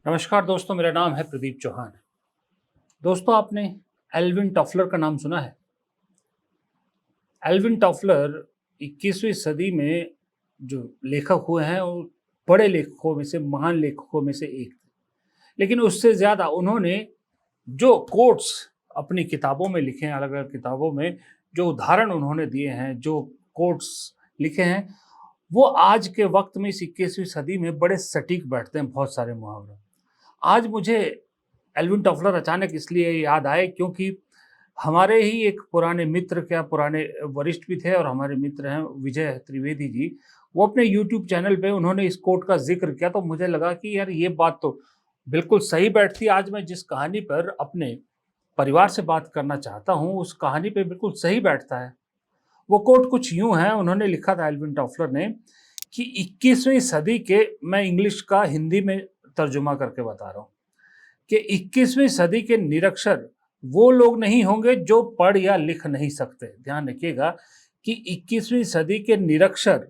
नमस्कार दोस्तों, मेरा नाम है प्रदीप चौहान। दोस्तों, आपने एल्विन टॉफलर का नाम सुना है? एल्विन टॉफलर 21वीं सदी में जो लेखक हुए हैं वो बड़े लेखकों में से, महान लेखकों में से एक थे। लेकिन उससे ज़्यादा उन्होंने जो कोट्स अपनी किताबों में लिखे हैं, अलग अलग किताबों में जो उदाहरण उन्होंने दिए हैं, जो कोट्स लिखे हैं, वो आज के वक्त में इस 21वीं सदी में बड़े सटीक बैठते हैं। बहुत सारे मुहावरे आज मुझे एल्विन टॉफलर अचानक इसलिए याद आए क्योंकि हमारे ही एक पुराने मित्र, क्या पुराने वरिष्ठ भी थे और हमारे मित्र हैं, विजय त्रिवेदी जी। वो अपने यूट्यूब चैनल पे उन्होंने इस कोट का जिक्र किया तो मुझे लगा कि यार ये बात तो बिल्कुल सही बैठती है। आज मैं जिस कहानी पर अपने परिवार से बात करना चाहता हूँ उस कहानी पे बिल्कुल सही बैठता है। वो कोट कुछ यूं है, उन्होंने लिखा था एल्विन टॉफलर ने कि 21वीं सदी के, मैं इंग्लिश का हिंदी में तर्जुमा करके बता रहा हूँ, कि 21वीं सदी के निरक्षर वो लोग नहीं होंगे जो पढ़ या लिख नहीं सकते। ध्यान रखिएगा कि 21वीं सदी के निरक्षर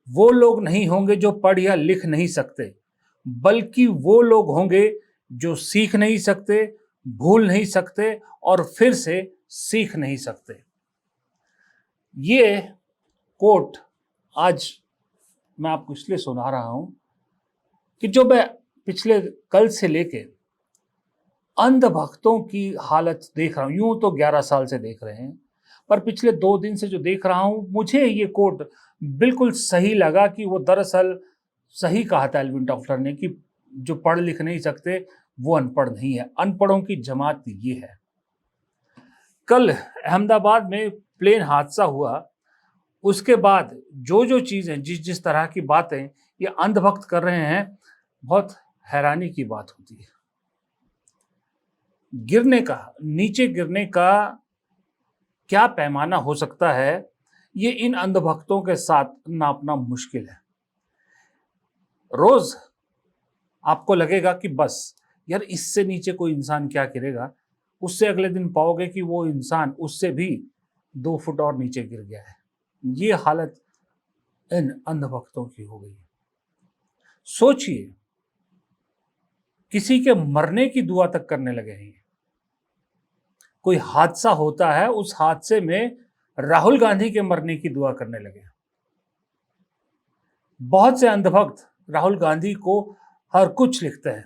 वो लोग नहीं होंगे जो पढ़ या लिख नहीं सकते, बल्कि वो लोग होंगे जो सीख नहीं सकते, भूल नहीं सकते और फिर से सीख नहीं सकते। ये कोट आज मैं आपको इसलिए सुना रहा हूं कि जो मैं पिछले कल से लेके अंधभक्तों की हालत देख रहा हूँ। यूं तो 11 साल से देख रहे हैं, पर पिछले 2 दिन से जो देख रहा हूँ, मुझे ये कोट बिल्कुल सही लगा कि वो दरअसल सही कहा था एल्विन टॉफलर ने कि जो पढ़ लिख नहीं सकते वो अनपढ़ नहीं है, अनपढ़ों की जमात ये है। कल अहमदाबाद में प्लेन हादसा हुआ, उसके बाद जो जो चीज़ें, जिस जिस तरह की बातें ये अंधभक्त कर रहे हैं, बहुत हैरानी की बात होती है। गिरने का, नीचे गिरने का क्या पैमाना हो सकता है, ये इन अंधभक्तों के साथ नापना मुश्किल है। रोज आपको लगेगा कि बस यार इससे नीचे कोई इंसान क्या गिरेगा, उससे अगले दिन पाओगे कि वो इंसान उससे भी 2 फुट और नीचे गिर गया है। ये हालत इन अंधभक्तों की हो गई है। सोचिए, किसी के मरने की दुआ तक करने लगे हैं। कोई हादसा होता है, उस हादसे में राहुल गांधी के मरने की दुआ करने लगे। बहुत से अंधभक्त राहुल गांधी को हर कुछ लिखते हैं।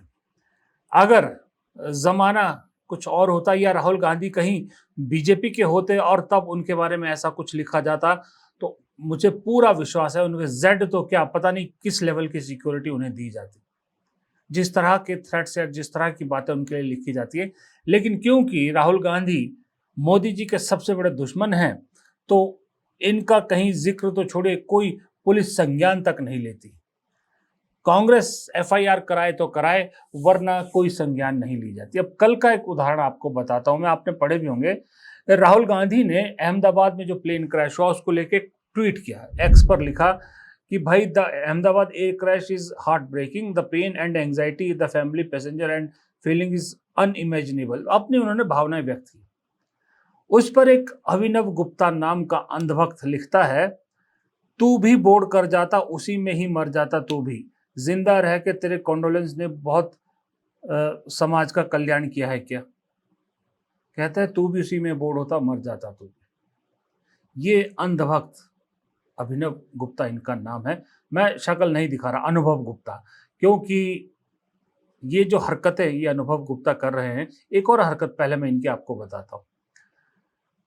अगर जमाना कुछ और होता या राहुल गांधी कहीं बीजेपी के होते और तब उनके बारे में ऐसा कुछ लिखा जाता, तो मुझे पूरा विश्वास है उनके जेड तो क्या पता नहीं किस लेवल की सिक्योरिटी उन्हें दी जाती, जिस तरह के थ्रेट्स या जिस तरह की बातें उनके लिए लिखी जाती है। लेकिन क्योंकि राहुल गांधी मोदी जी के सबसे बड़े दुश्मन हैं, तो इनका कहीं जिक्र तो छोड़िए, कोई पुलिस संज्ञान तक नहीं लेती। कांग्रेस एफआईआर कराए तो कराए, वरना कोई संज्ञान नहीं ली जाती। अब कल का एक उदाहरण आपको बताता हूं, मैं, आपने पढ़े भी होंगे। राहुल गांधी ने अहमदाबाद में जो प्लेन क्रैश हुआ उसको लेके ट्वीट किया, एक्स पर लिखा कि भाई, the Ahmedabad air crash is heartbreaking, the pain and anxiety the family passenger and feeling is unimaginable. अपनी उन्होंने भावनाएं व्यक्त की। उस पर एक अभिनव गुप्ता नाम का अंधभक्त लिखता है, तू भी बोर्ड कर जाता, उसी में ही मर जाता तू भी, जिंदा रह के तेरे कॉन्डोलेंस ने बहुत समाज का कल्याण किया है क्या। कहता है तू भी उसी में बोर्ड होता, मर जाता तू भी। ये अंधभक्त अभिनव गुप्ता इनका नाम है। मैं शक्ल नहीं दिखा रहा, अनुभव गुप्ता, क्योंकि ये जो हरकतें ये अनुभव गुप्ता कर रहे हैं। एक और हरकत पहले मैं इनकी आपको बताता हूँ।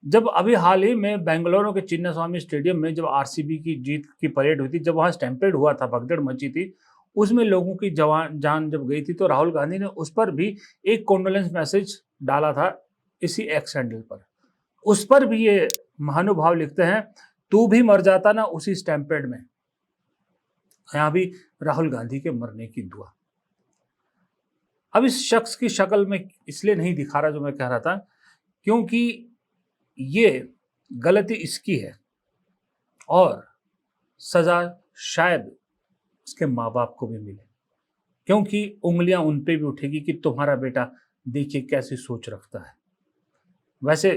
जब अभी हाल ही में बेंगलुरु के चिन्नास्वामी स्टेडियम में जब आरसीबी की जीत की परेड हुई थी, जब वहाँ स्टैम्पेड हुआ था, भगदड़ मची थी, उसमें लोगों की जान जब गई थी, तो राहुल गांधी ने उस पर भी एक कॉन्डोलेंस मैसेज डाला था इसी एक्स हैंडल पर। उस पर भी ये महानुभाव लिखते हैं, तू भी मर जाता ना उसी स्टैम्पेड में। यहाँ भी राहुल गांधी के मरने की दुआ। अब इस शख्स की शक्ल में इसलिए नहीं दिखा रहा जो मैं कह रहा था, क्योंकि ये गलती इसकी है और सजा शायद उसके माँ बाप को भी मिले, क्योंकि उंगलियां उन पे भी उठेगी कि तुम्हारा बेटा देखिए कैसी सोच रखता है। वैसे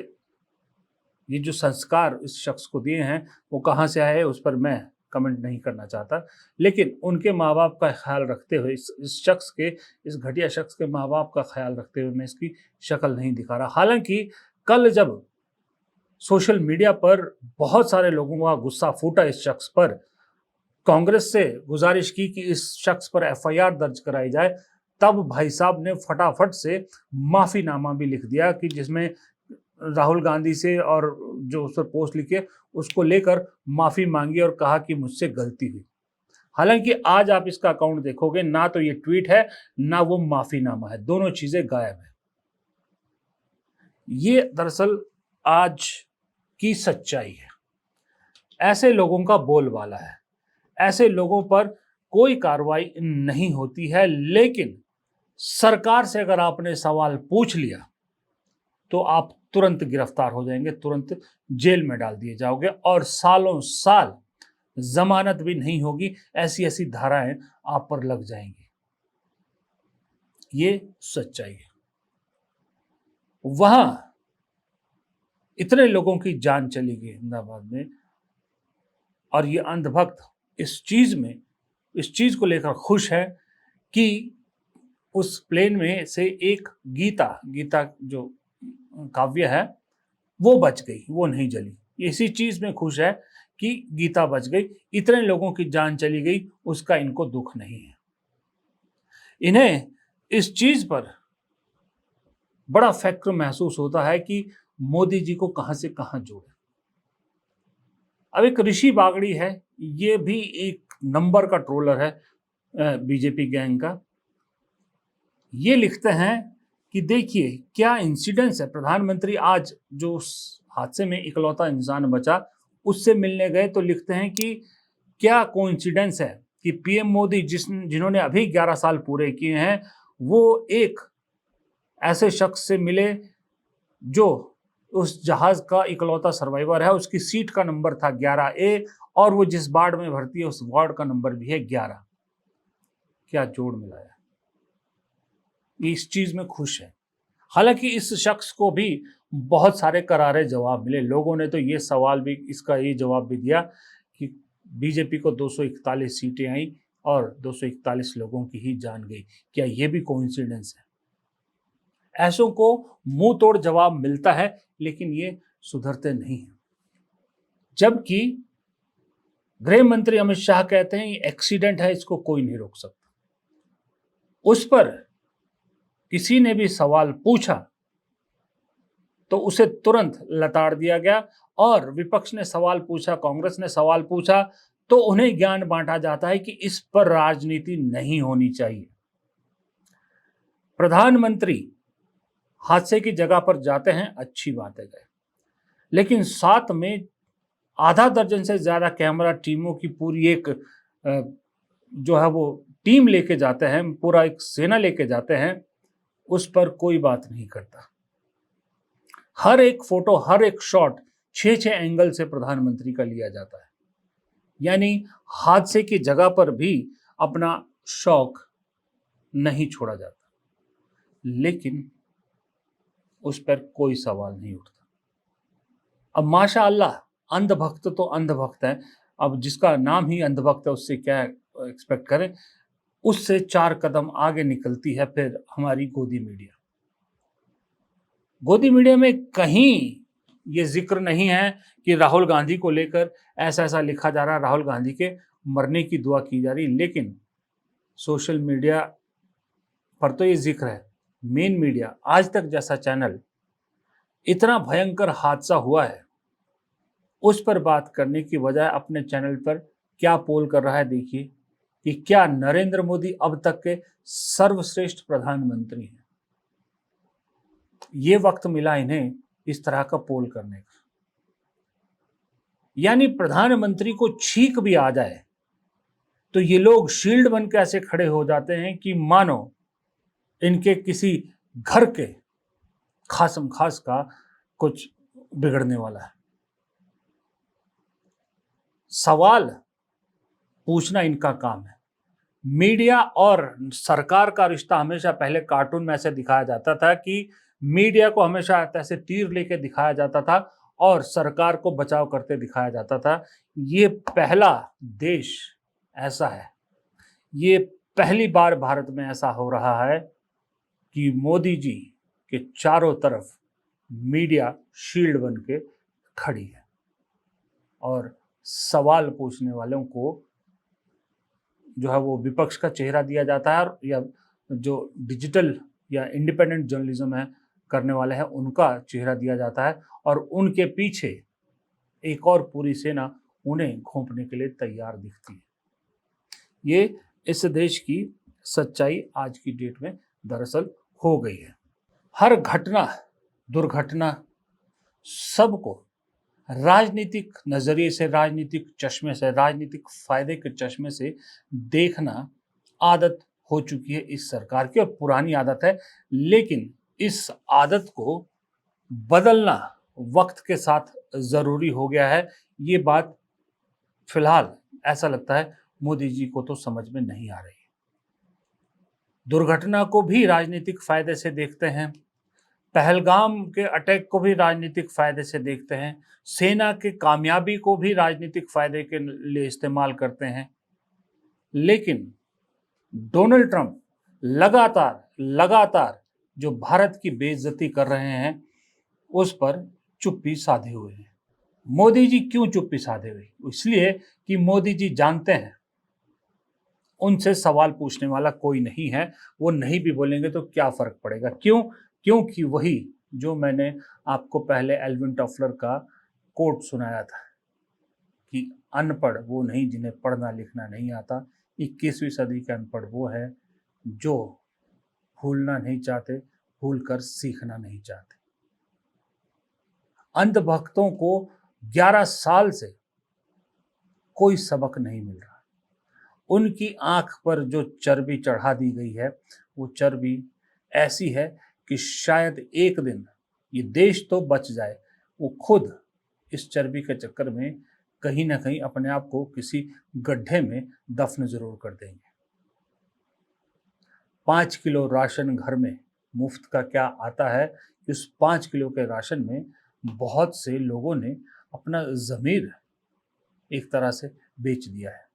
ये जो संस्कार इस शख्स को दिए हैं वो कहाँ से आए उस पर मैं कमेंट नहीं करना चाहता, लेकिन उनके माँ बाप का ख्याल रखते हुए इस घटिया शख्स के माँ बाप का ख्याल रखते हुए मैं इसकी शक्ल नहीं दिखा रहा। हालांकि कल जब सोशल मीडिया पर बहुत सारे लोगों का गुस्सा फूटा इस शख्स पर, कांग्रेस से गुजारिश की कि इस शख्स पर एफआईआर दर्ज कराई जाए, तब भाई साहब ने फटाफट से माफीनामा भी लिख दिया कि जिसमें राहुल गांधी से और जो उस पर पोस्ट लिखे उसको लेकर माफी मांगी और कहा कि मुझसे गलती हुई। हालांकि आज आप इसका अकाउंट देखोगे, ना तो ये ट्वीट है ना वो माफीनामा है, दोनों चीजें गायब है। ये दरअसल आज की सच्चाई है। ऐसे लोगों का बोलबाला है, ऐसे लोगों पर कोई कार्रवाई नहीं होती है, लेकिन सरकार से अगर आपने सवाल पूछ लिया तो आप तुरंत गिरफ्तार हो जाएंगे, तुरंत जेल में डाल दिए जाओगे और सालों साल जमानत भी नहीं होगी, ऐसी ऐसी धाराएं आप पर लग जाएंगी। ये सच्चाई है। वहां इतने लोगों की जान चली गई अहमदाबाद में, और ये अंधभक्त इस चीज को लेकर खुश है कि उस प्लेन में से एक गीता जो काव्य है वो बच गई, वो नहीं जली। इसी चीज में खुश है कि गीता बच गई, इतने लोगों की जान चली गई, उसका इनको दुख नहीं है। इन्हें इस चीज पर बड़ा फख्र महसूस होता है कि मोदी जी को कहां से कहां जोड़े। अब एक ऋषि बागड़ी है, ये भी एक नंबर का ट्रोलर है बीजेपी गैंग का। ये लिखते हैं कि देखिए क्या इंसिडेंस है, प्रधानमंत्री आज जो उस हादसे में इकलौता इंसान बचा उससे मिलने गए, तो लिखते हैं कि क्या कोइंसिडेंस है कि पीएम मोदी जिन्होंने अभी 11 साल पूरे किए हैं, वो एक ऐसे शख्स से मिले जो उस जहाज का इकलौता सर्वाइवर है, उसकी सीट का नंबर था 11A और वो जिस वार्ड में भर्ती है उस वार्ड का नंबर भी है 11। क्या जोड़ मिलाया, इस चीज में खुश है। हालांकि इस शख्स को भी बहुत सारे करारे जवाब मिले, लोगों ने तो ये सवाल भी, इसका ये जवाब भी दिया कि बीजेपी को 241 सीटें आई और 241 लोगों की ही जान गई, क्या ये भी कोइंसिडेंस है? ऐसों को मुंह तोड़ जवाब मिलता है, लेकिन ये सुधरते नहीं हैं। जबकि गृह मंत्री अमित शाह कहते हैं ये एक्सीडेंट है, इसको कोई नहीं रोक सकता। उस पर किसी ने भी सवाल पूछा तो उसे तुरंत लताड़ दिया गया, और विपक्ष ने सवाल पूछा, कांग्रेस ने सवाल पूछा, तो उन्हें ज्ञान बांटा जाता है कि इस पर राजनीति नहीं होनी चाहिए। प्रधानमंत्री हादसे की जगह पर जाते हैं, अच्छी बात है गए, लेकिन साथ में आधा दर्जन से ज्यादा कैमरा टीमों की पूरी एक जो है वो टीम लेके जाते हैं, पूरा एक सेना लेके जाते हैं, उस पर कोई बात नहीं करता। हर एक फोटो, हर एक शॉट 6-6 एंगल से प्रधानमंत्री का लिया जाता है, यानी हादसे की जगह पर भी अपना शौक नहीं छोड़ा जाता, लेकिन उस पर कोई सवाल नहीं उठता। अब माशाअल्लाह अंधभक्त तो अंधभक्त है, अब जिसका नाम ही अंधभक्त है उससे क्या एक्सपेक्ट करें। उससे 4 कदम आगे निकलती है फिर हमारी गोदी मीडिया। गोदी मीडिया में कहीं ये जिक्र नहीं है कि राहुल गांधी को लेकर ऐसा ऐसा लिखा जा रहा है, राहुल गांधी के मरने की दुआ की जा रही, लेकिन सोशल मीडिया पर तो ये जिक्र है। मेन मीडिया, आज तक जैसा चैनल, इतना भयंकर हादसा हुआ है उस पर बात करने की बजाय अपने चैनल पर क्या पोल कर रहा है, देखिए कि क्या नरेंद्र मोदी अब तक के सर्वश्रेष्ठ प्रधानमंत्री हैं। ये वक्त मिला इन्हें इस तरह का पोल करने का, यानी प्रधानमंत्री को छींक भी आ जाए तो ये लोग शील्ड बन के ऐसे खड़े हो जाते हैं कि मानो इनके किसी घर के खासम खास का कुछ बिगड़ने वाला है। सवाल पूछना इनका काम है। मीडिया और सरकार का रिश्ता हमेशा, पहले कार्टून में ऐसे दिखाया जाता था कि मीडिया को हमेशा ऐसे तीर लेके दिखाया जाता था और सरकार को बचाव करते दिखाया जाता था। ये पहला देश ऐसा है, ये पहली बार भारत में ऐसा हो रहा है कि मोदी जी के चारों तरफ मीडिया शील्ड बन के खड़ी है और सवाल पूछने वालों को जो है वो विपक्ष का चेहरा दिया जाता है, और या जो डिजिटल या इंडिपेंडेंट जर्नलिज्म है करने वाले हैं उनका चेहरा दिया जाता है, और उनके पीछे एक और पूरी सेना उन्हें घोंपने के लिए तैयार दिखती है। ये इस देश की सच्चाई आज की डेट में दरअसल हो गई है। हर घटना, दुर्घटना सबको राजनीतिक नजरिए से, राजनीतिक चश्मे से, राजनीतिक फायदे के चश्मे से देखना आदत हो चुकी है इस सरकार की, और पुरानी आदत है। लेकिन इस आदत को बदलना वक्त के साथ जरूरी हो गया है। ये बात फिलहाल ऐसा लगता है मोदी जी को तो समझ में नहीं आ रही है। दुर्घटना को भी राजनीतिक फायदे से देखते हैं, पहलगाम के अटैक को भी राजनीतिक फायदे से देखते हैं, सेना के कामयाबी को भी राजनीतिक फायदे के लिए इस्तेमाल करते हैं। लेकिन डोनाल्ड ट्रंप लगातार लगातार जो भारत की बेइज्जती कर रहे हैं उस पर चुप्पी साधे हुए हैं। मोदी जी क्यों चुप्पी साधे हुए? इसलिए कि मोदी जी जानते हैं उनसे सवाल पूछने वाला कोई नहीं है, वो नहीं भी बोलेंगे तो क्या फर्क पड़ेगा। क्यों? क्योंकि वही जो मैंने आपको पहले एल्विन टॉफलर का कोट सुनाया था कि अनपढ़ वो नहीं जिन्हें पढ़ना लिखना नहीं आता, 21वीं सदी के अनपढ़ वो है जो भूलना नहीं चाहते, भूलकर सीखना नहीं चाहते। अंधभक्तों को 11 साल से कोई सबक नहीं मिल रहा। उनकी आंख पर जो चर्बी चढ़ा दी गई है वो चर्बी ऐसी है कि शायद एक दिन ये देश तो बच जाए, वो खुद इस चर्बी के चक्कर में कहीं ना कहीं अपने आप को किसी गड्ढे में दफन जरूर कर देंगे। 5 किलो राशन घर में मुफ्त का क्या आता है कि उस 5 किलो के राशन में बहुत से लोगों ने अपना ज़मीर एक तरह से बेच दिया है।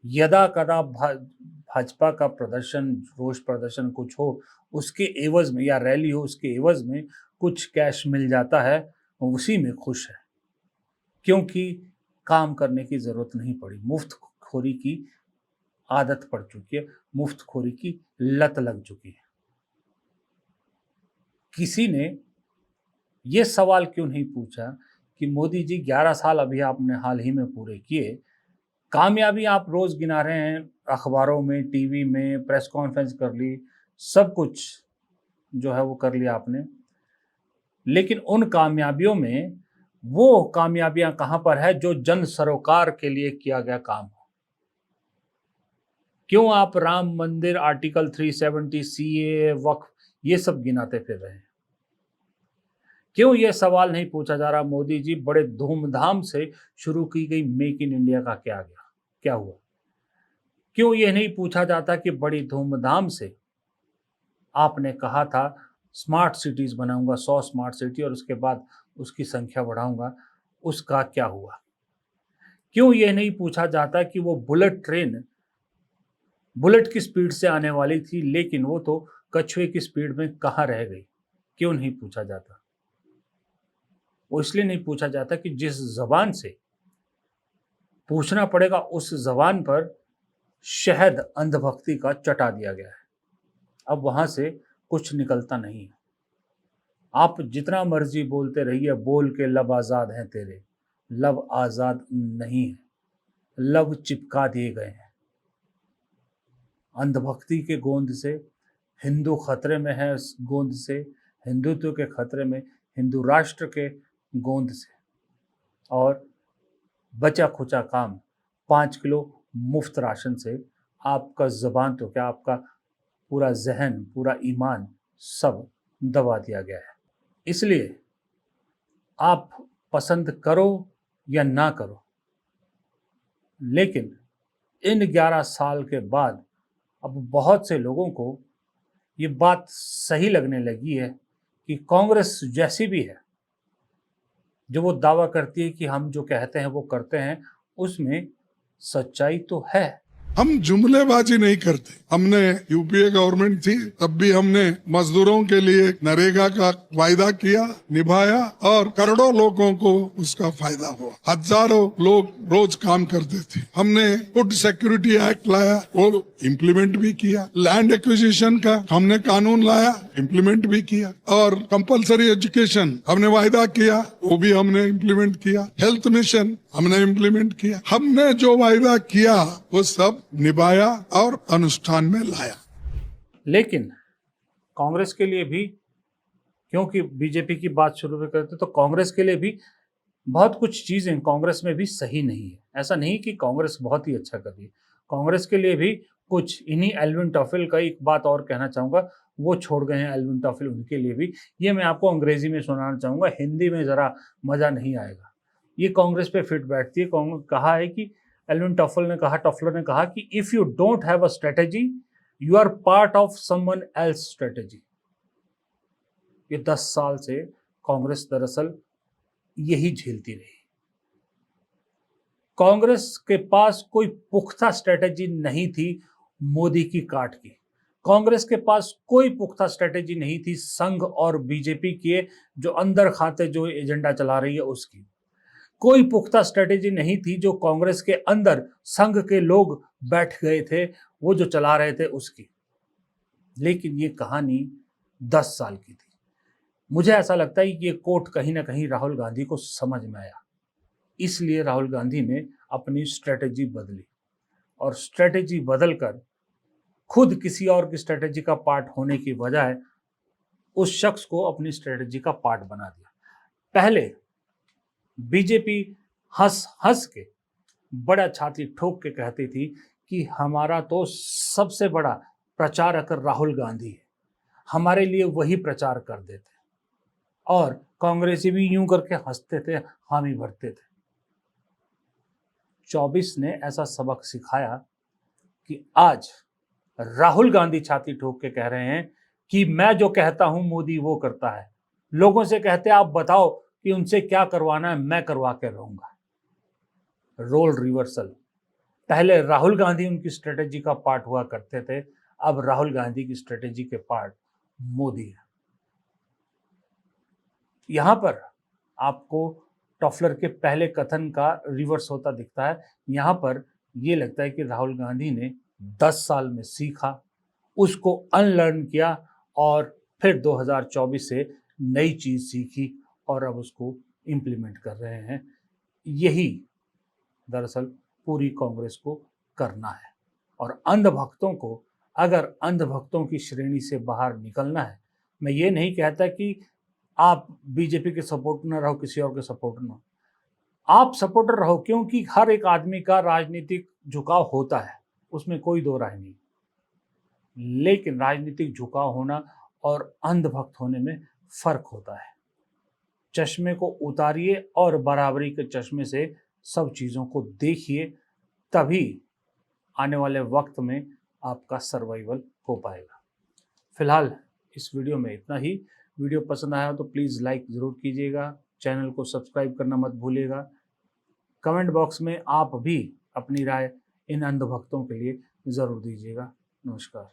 यदा कदा भाजपा का प्रदर्शन, रोष प्रदर्शन कुछ हो, उसके एवज में, या रैली हो उसके एवज में कुछ कैश मिल जाता है, उसी में खुश है, क्योंकि काम करने की जरूरत नहीं पड़ी। मुफ्तखोरी की आदत पड़ चुकी है, मुफ्तखोरी की लत लग चुकी है। किसी ने ये सवाल क्यों नहीं पूछा कि मोदी जी 11 साल अभी आपने हाल ही में पूरे किए, कामयाबी आप रोज गिना रहे हैं, अखबारों में, टीवी में, प्रेस कॉन्फ्रेंस कर ली, सब कुछ जो है वो कर लिया आपने, लेकिन उन कामयाबियों में वो कामयाबियां कहां पर है जो जन सरोकार के लिए किया गया काम हो? क्यों आप राम मंदिर, आर्टिकल 370, सीए, वक्फ, ये सब गिनाते फिर रहे हैं? क्यों यह सवाल नहीं पूछा जा रहा, मोदी जी बड़े धूमधाम से शुरू की गई मेक इन इंडिया का क्या गया, क्या हुआ? क्यों यह नहीं पूछा जाता कि बड़ी धूमधाम से आपने कहा था स्मार्ट सिटीज बनाऊंगा, 100 स्मार्ट सिटी, और उसके बाद उसकी संख्या बढ़ाऊंगा, उसका क्या हुआ? क्यों यह नहीं पूछा जाता कि वो बुलेट ट्रेन बुलेट की स्पीड से आने वाली थी, लेकिन वो तो कछुए की स्पीड में कहाँ रह गई? क्यों नहीं पूछा जाता? वो इसलिए नहीं पूछा जाता कि जिस जबान से पूछना पड़ेगा उस जबान पर शहद अंधभक्ति का चटा दिया गया है। अब वहां से कुछ निकलता नहीं है। आप जितना मर्जी बोलते रहिए, बोल के लब आजाद हैं तेरे, लब आजाद नहीं है, लब चिपका दिए गए हैं। अंधभक्ति के गोंद से हिंदू खतरे में है, गोंद से हिंदुत्व के खतरे में, हिंदू राष्ट्र के गोंद से, और बचा खुचा काम 5 किलो मुफ्त राशन से आपका जबान तो क्या, आपका पूरा जहन, पूरा ईमान सब दबा दिया गया है। इसलिए आप पसंद करो या ना करो, लेकिन इन 11 साल के बाद अब बहुत से लोगों को ये बात सही लगने लगी है कि कांग्रेस जैसी भी है, जो वो दावा करती है कि हम जो कहते हैं वो करते हैं, उसमें सच्चाई तो है। हम जुमलेबाजी नहीं करते। हमने यूपीए गवर्नमेंट थी तब भी हमने मजदूरों के लिए नरेगा का वायदा किया, निभाया और करोड़ों लोगों को उसका फायदा हुआ। हजारों लोग रोज काम करते थे। हमने फूड सिक्योरिटी एक्ट लाया, वो इम्प्लीमेंट भी किया। लैंड एक्विजिशन का हमने कानून लाया, इम्प्लीमेंट भी किया। और कंपलसरी एजुकेशन हमने वायदा किया, वो भी हमने इम्प्लीमेंट किया। हेल्थ मिशन हमने इम्प्लीमेंट किया। हमने जो वायदा किया वो सब निभाया और अनुष्ठान में लाया। लेकिन कांग्रेस के लिए भी, क्योंकि बीजेपी की बात शुरू में करते तो कांग्रेस के लिए भी बहुत कुछ चीजें कांग्रेस में भी सही नहीं है। ऐसा नहीं कि कांग्रेस बहुत ही अच्छा कर रही है, कांग्रेस के लिए भी कुछ, इन्हीं एल्विन टॉफेल का एक बात और कहना चाहूंगा, वो छोड़ गए हैं एल्विन टॉफेल, उनके लिए भी ये मैं आपको अंग्रेजी में सुनाना चाहूंगा, हिंदी में जरा मजा नहीं आएगा। ये कांग्रेस पे फिट बैठती है। कहा है कि एल्विन टॉफलर ने कहा कि if you don't have a strategy you are part of someone else strategy. ये 10 साल से कांग्रेस दरअसल यही झेलती रही। कांग्रेस के पास कोई पुख्ता स्ट्रेटेजी नहीं थी मोदी की काट की। कांग्रेस के पास कोई पुख्ता स्ट्रेटेजी नहीं थी संघ और बीजेपी के जो अंदर खाते जो एजेंडा चला रही है उसकी। कोई पुख्ता स्ट्रेटेजी नहीं थी जो कांग्रेस के अंदर संघ के लोग बैठ गए थे वो जो चला रहे थे उसकी। लेकिन ये कहानी 10 साल की थी। मुझे ऐसा लगता है कि ये कोट कहीं ना कहीं राहुल गांधी को समझ में आया, इसलिए राहुल गांधी ने अपनी स्ट्रेटेजी बदली और स्ट्रेटेजी बदलकर खुद किसी और की स्ट्रेटेजी का पार्ट होने की बजाय उस शख्स को अपनी स्ट्रेटेजी का पार्ट बना दिया। पहले बीजेपी हंस हंस के, बड़ा छाती ठोक के कहती थी कि हमारा तो सबसे बड़ा प्रचारक राहुल गांधी है, हमारे लिए वही प्रचार कर देते, और कांग्रेसी भी यूं करके हंसते थे, हामी भरते थे। 24 ने ऐसा सबक सिखाया कि आज राहुल गांधी छाती ठोक के कह रहे हैं कि मैं जो कहता हूं मोदी वो करता है। लोगों से कहते आप बताओ कि उनसे क्या करवाना है, मैं करवा के रहूंगा। Role reversal. पहले राहुल गांधी उनकी स्ट्रेटेजी का पार्ट हुआ करते थे, अब राहुल गांधी की स्ट्रेटेजी के पार्ट मोदी है। यहां पर आपको टॉफलर के पहले कथन का रिवर्स होता दिखता है। यहां पर यह लगता है कि राहुल गांधी ने 10 साल में सीखा, उसको अनलर्न किया और फिर 2024 से नई चीज सीखी और अब उसको इंप्लीमेंट कर रहे हैं। यही दरअसल पूरी कांग्रेस को करना है। और अंधभक्तों को, अगर अंधभक्तों की श्रेणी से बाहर निकलना है, मैं ये नहीं कहता कि आप बीजेपी के सपोर्टर न रहो, किसी और के सपोर्टर न, आप सपोर्टर रहो, क्योंकि हर एक आदमी का राजनीतिक झुकाव होता है, उसमें कोई दो राय नहीं। लेकिन राजनीतिक झुकाव होना और अंधभक्त होने में फर्क होता है। चश्मे को उतारिए और बराबरी के चश्मे से सब चीज़ों को देखिए, तभी आने वाले वक्त में आपका सर्वाइवल हो पाएगा। फिलहाल इस वीडियो में इतना ही। वीडियो पसंद आया तो प्लीज़ लाइक ज़रूर कीजिएगा, चैनल को सब्सक्राइब करना मत भूलिएगा। कमेंट बॉक्स में आप भी अपनी राय इन अंधभक्तों के लिए ज़रूर दीजिएगा। नमस्कार।